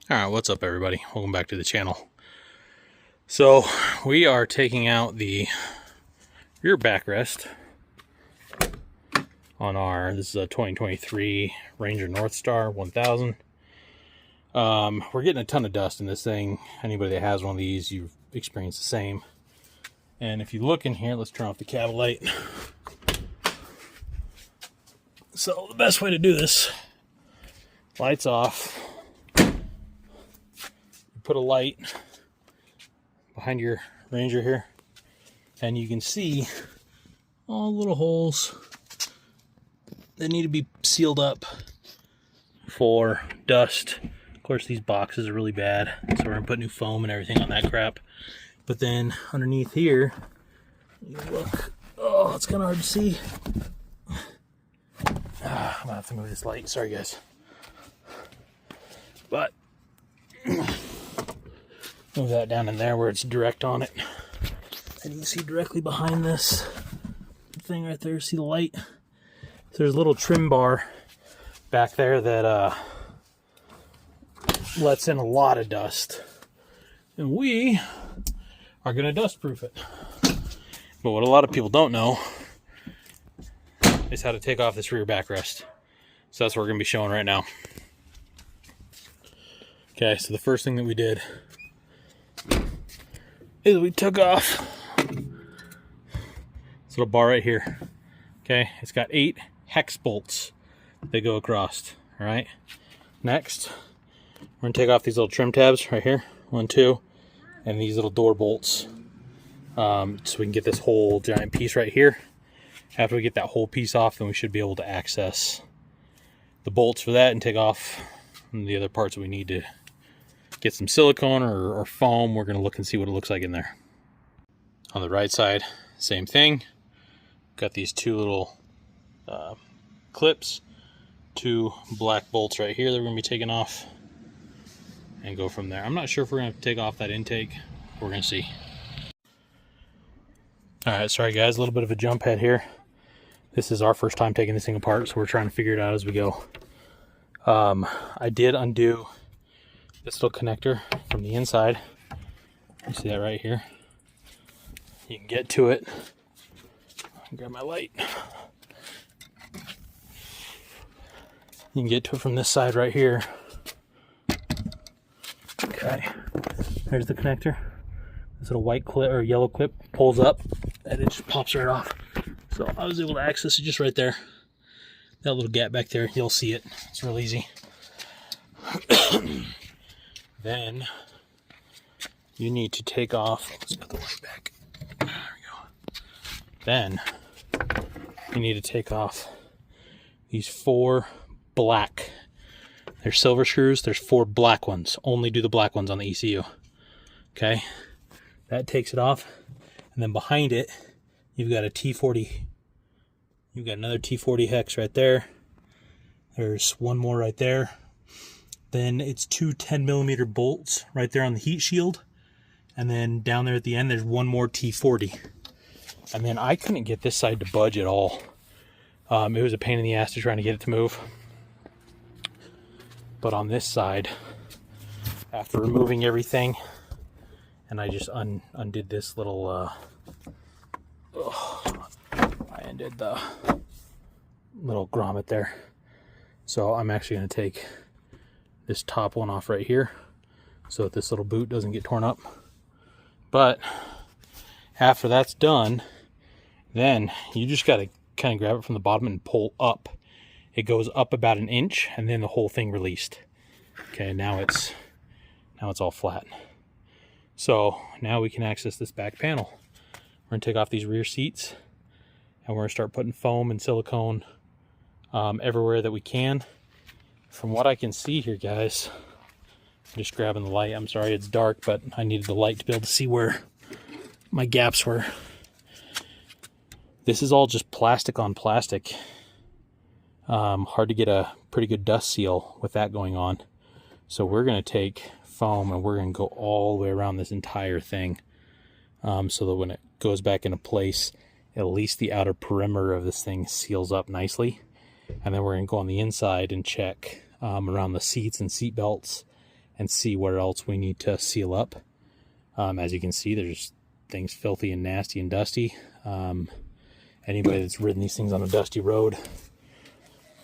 Alright, what's up everybody? Welcome back to the channel. So, we are taking out the rear backrest on this is a 2023 Ranger Northstar 1000. We're getting a ton of dust in this thing. Anybody that has one of these, you've experienced the same. And if you look in here, let's turn off the cab light. So, the best way to do this, lights off. Put a light behind your Ranger here, and you can see all the little holes that need to be sealed up for dust. Of course, these boxes are really bad, so we're gonna put new foam and everything on that crap. But then underneath here, you look, oh, it's kind of hard to see. I'm gonna have to move this light, sorry guys. But move that down in there where it's direct on it. And you can see directly behind this thing right there, see the light? So there's a little trim bar back there that lets in a lot of dust. And we are gonna dust proof it. But what a lot of people don't know is how to take off this rear backrest. So that's what we're gonna be showing right now. Okay, so the first thing that we did is we took off this little bar right here. Okay, it's got 8 hex bolts that go across. All right, next we're gonna take off these little trim tabs right here, 1, 2, and these little door bolts, so we can get this whole giant piece right here. After we get that whole piece off, then we should be able to access the bolts for that and take off the other parts that we need to get some silicone or foam. We're going to look and see what it looks like in there. On the right side, same thing. Got these 2 little clips, 2 black bolts right here that we're going to be taking off and go from there. I'm not sure if we're going to take off that intake. We're going to see. Alright, sorry guys, a little bit of a jump head here. This is our first time taking this thing apart, so we're trying to figure it out as we go. I did undo this little connector from the inside. You see that right here? You can get to it. Grab my light. You can get to it from this side right here. Okay, there's the connector. This little white clip or yellow clip pulls up and it just pops right off. So I was able to access it just right there. That little gap back there, you'll see it. It's real easy. Then you need to take off, let's put the light back. There we go. Then you need to take off these 4 black. There's silver screws, there's 4 black ones. Only do the black ones on the ECU. Okay? That takes it off. And then behind it, you've got a T40. You've got another T40 hex right there. There's one more right there. Then it's 2 10mm bolts right there on the heat shield. And then down there at the end, there's one more T40. And then I couldn't get this side to budge at all. It was a pain in the ass to trying to get it to move. But on this side, after removing everything, and I just undid this little, I undid the little grommet there. So I'm actually going to take this top one off right here so that this little boot doesn't get torn up. But after that's done, then you just got to kind of grab it from the bottom and pull up. It goes up about 1 inch and then the whole thing released. Okay, now it's all flat. So now we can access this back panel. We're going to take off these rear seats and we're going to start putting foam and silicone everywhere that we can. From what I can see here, guys, I'm just grabbing the light. I'm sorry it's dark, but I needed the light to be able to see where my gaps were. This is all just plastic on plastic. Hard to get a pretty good dust seal with that going on. So we're going to take foam and we're going to go all the way around this entire thing, so that when it goes back into place, at least the outer perimeter of this thing seals up nicely. And then we're going to go on the inside and check around the seats and seat belts and see where else we need to seal up. As you can see, there's things filthy and nasty and dusty. Anybody that's ridden these things on a dusty road,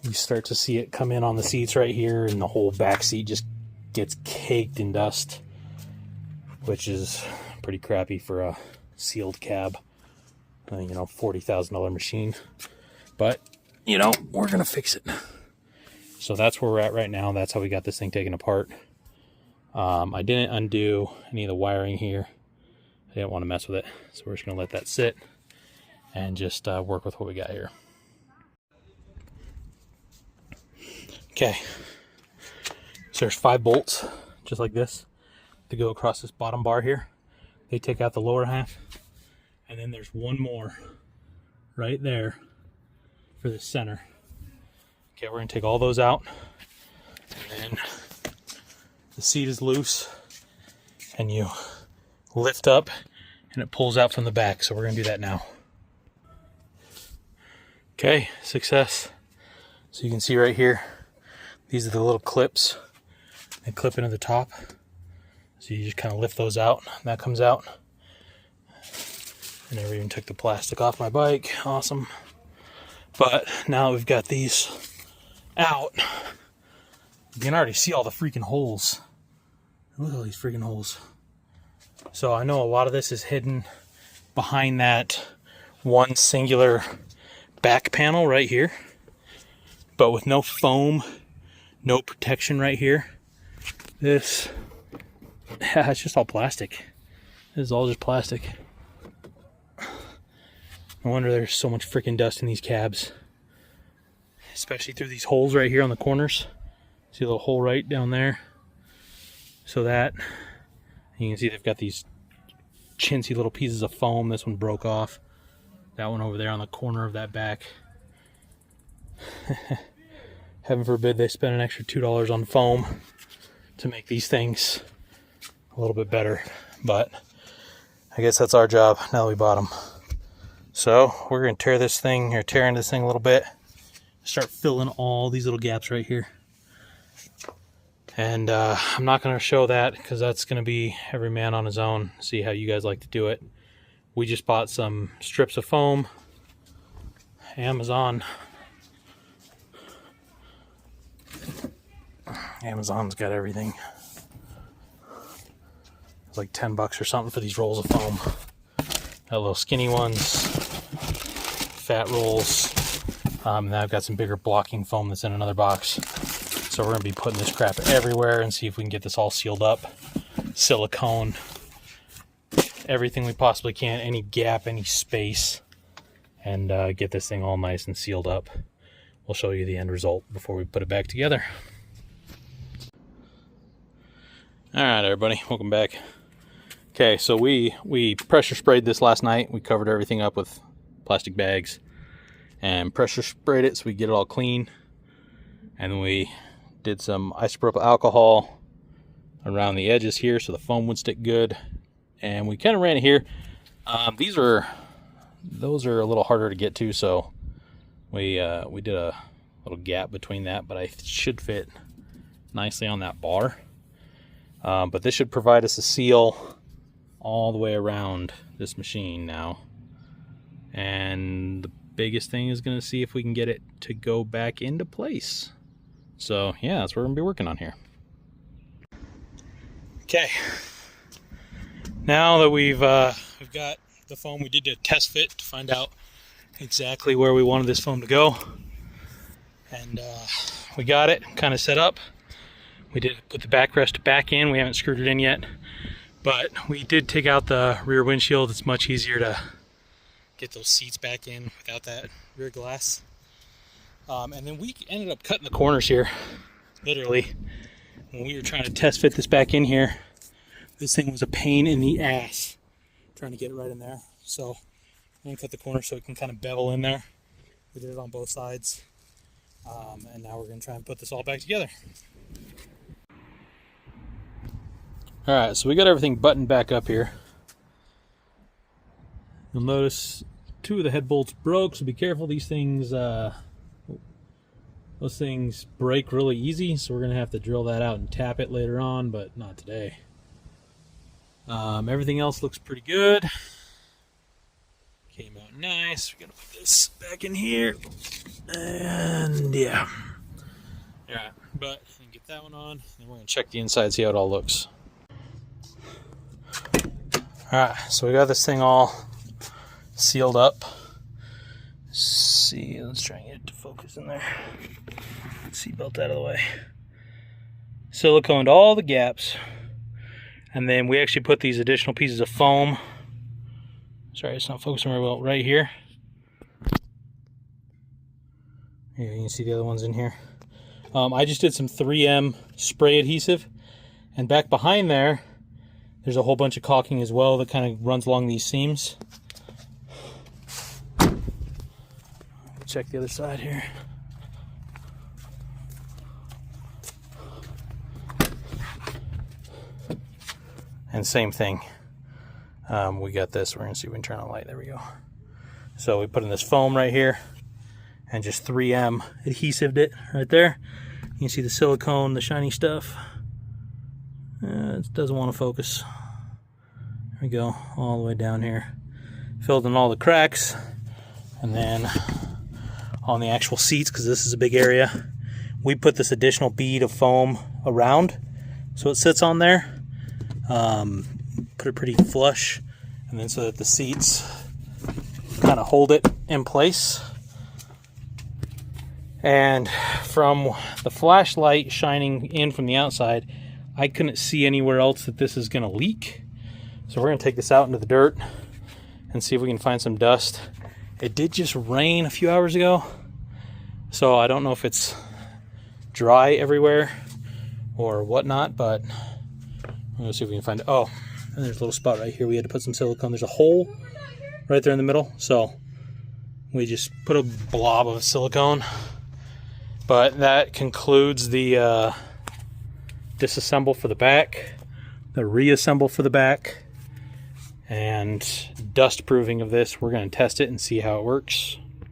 you start to see it come in on the seats right here, and the whole back seat just gets caked in dust, which is pretty crappy for a sealed cab. You know, $40,000 machine. But, you know, we're going to fix it. So that's where we're at right now. That's how we got this thing taken apart. I didn't undo any of the wiring here. I didn't want to mess with it. So we're just going to let that sit and just work with what we got here. Okay. So there's 5 bolts, just like this, to go across this bottom bar here. They take out the lower half. And then there's one more right there for the center. Okay, we're going to take all those out. And then the seat is loose. And you lift up and it pulls out from the back. So we're going to do that now. Okay, success. So you can see right here, these are the little clips that clip into the top. So you just kind of lift those out, and that comes out. I never even took the plastic off my bike. Awesome. But now we've got these out. You can already see all the freaking holes. Look at all these freaking holes. So I know a lot of this is hidden behind that one singular back panel right here. But with no foam, no protection right here. This, yeah, it's just all plastic. This is all just plastic. No wonder there's so much freaking dust in these cabs. Especially through these holes right here on the corners. See a little hole right down there? So that, you can see they've got these chintzy little pieces of foam. This one broke off. That one over there on the corner of that back. Heaven forbid they spend an extra $2 on foam to make these things a little bit better. But I guess that's our job now that we bought them. So we're going to tear into this thing a little bit. Start filling all these little gaps right here. And I'm not going to show that because that's going to be every man on his own. See how you guys like to do it. We just bought some strips of foam. Amazon's got everything. It's like $10 or something for these rolls of foam. Got little skinny ones, fat rolls. And then I've got some bigger blocking foam that's in another box. So we're going to be putting this crap everywhere and see if we can get this all sealed up. Silicone. Everything we possibly can. Any gap, any space. And get this thing all nice and sealed up. We'll show you the end result before we put it back together. Alright everybody, welcome back. Okay, so we pressure sprayed this last night. We covered everything up with plastic bags and pressure sprayed it so we get it all clean. And then we did some isopropyl alcohol around the edges here so the foam would stick good. And we kind of ran it here. Those are a little harder to get to, so we did a little gap between that, but I should fit nicely on that bar. But this should provide us a seal all the way around this machine now. And the biggest thing is going to see if we can get it to go back into place. So yeah, that's what we're going to be working on here. Okay. Now that we've got the foam, we did a test fit to find out exactly where we wanted this foam to go. And we got it kind of set up. We did put the backrest back in. We haven't screwed it in yet. But we did take out the rear windshield. It's much easier to get those seats back in without that rear glass. And then we ended up cutting the corners here, literally. When we were trying to test fit this back in here, this thing was a pain in the ass trying to get it right in there. So I'm going to cut the corner so it can kind of bevel in there. We did it on both sides. And now we're going to try and put this all back together. Alright, so we got everything buttoned back up here. You'll notice 2 of the head bolts broke, so be careful. These things Those things break really easy, so we're going to have to drill that out and tap it later on, but not today. Everything else looks pretty good. Came out nice. We're going to put this back in here. And yeah. Alright, but get that one on, and we're going to check the inside, see how it all looks. Alright, so we got this thing all sealed up. See, let's try and get it to focus in there. Seatbelt out of the way. Siliconed all the gaps, and then we actually put these additional pieces of foam. Sorry, it's not focusing very well. Right here. Here, you can see the other ones in here. I just did some 3M spray adhesive, and back behind there, there's a whole bunch of caulking as well that kind of runs along these seams. Check the other side here. And same thing. We got this. We're going to see if we can turn on the light. There we go. So we put in this foam right here and just 3M adhesived it right there. You can see the silicone, the shiny stuff. It doesn't want to focus. There we go. All the way down here. Filled in all the cracks. And then on the actual seats, because this is a big area, we put this additional bead of foam around so it sits on there. Put it pretty flush, and then so that the seats kind of hold it in place. And from the flashlight shining in from the outside, I couldn't see anywhere else that this is going to leak. So we're going to take this out into the dirt and see if we can find some dust. It did just rain a few hours ago, so I don't know if it's dry everywhere or whatnot, but I'm going to see if we can find it. Oh, and there's a little spot right here. We had to put some silicone. There's a hole right there in the middle, so we just put a blob of silicone. But that concludes the disassemble for the back, the reassemble for the back, and dust proofing of this. We're going to test it and see how it works.